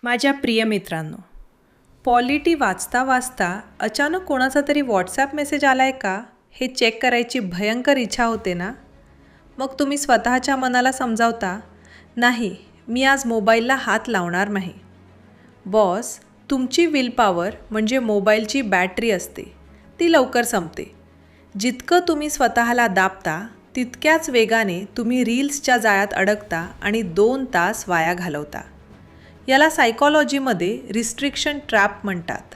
माझ्या प्रिय मित्रांनो, पॉलिटी वाचता वाचता अचानक कोणाचा तरी व्हॉट्सॲप मेसेज आला आहे का हे चेक करायची भयंकर इच्छा होते ना. मग तुम्ही स्वतःच्या मनाला समजावता, नाही मी आज मोबाईलला हात लावणार नाही. बॉस, तुमची विल पॉवर म्हणजे मोबाईलची बॅटरी असते, ती लवकर संपते. जितकं तुम्ही स्वतःला दाबता तितक्याच वेगाने तुम्ही रील्सच्या जाळ्यात अडकता आणि 2 तास वाया घालवता. याला सायकॉलॉजीमध्ये रिस्ट्रिक्शन ट्रॅप म्हणतात.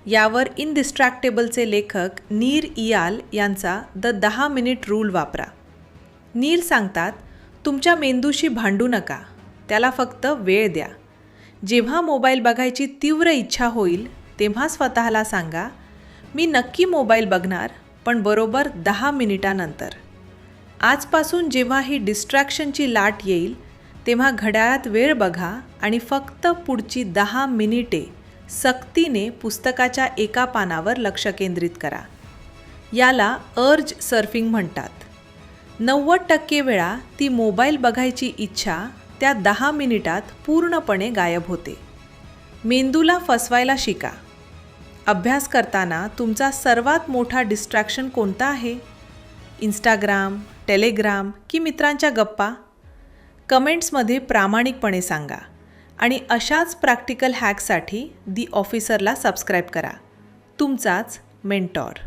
यावर इनडिस्ट्रॅक्टेबलचे लेखक नीर इयाल यांचा द 10 मिनिट रूल वापरा. नीर सांगतात, तुमच्या मेंदूशी भांडू नका, त्याला फक्त वेळ द्या. जेव्हा मोबाईल बघायची तीव्र इच्छा होईल तेव्हा स्वतःला सांगा, मी नक्की मोबाईल बघणार, पण बरोबर 10 मिनिटानंतर. आजपासून जेव्हा ही डिस्ट्रॅक्शनची लाट येईल तेव्हा घड्याळात वेळ बघा आणि फक्त पुढची 10 मिनिटे सक्तीने पुस्तकाच्या एका पानावर लक्ष केंद्रित करा. याला अर्ज सर्फिंग म्हणतात. 90% वेळा ती मोबाईल बघायची इच्छा त्या 10 मिनिटात पूर्णपणे गायब होते. मेंदूला फसवायला शिका. अभ्यास करताना तुमचा सर्वात मोठा डिस्ट्रॅक्शन कोणता आहे? इंस्टाग्राम, टेलिग्राम की मित्रांच्या गप्पा? कमेंट्समध्ये प्रामाणिकपणे सांगा आणि अशाच प्रॅक्टिकल हॅकसाठी दी ऑफिसरला सबस्क्राईब करा. तुमचाच मेंटॉर.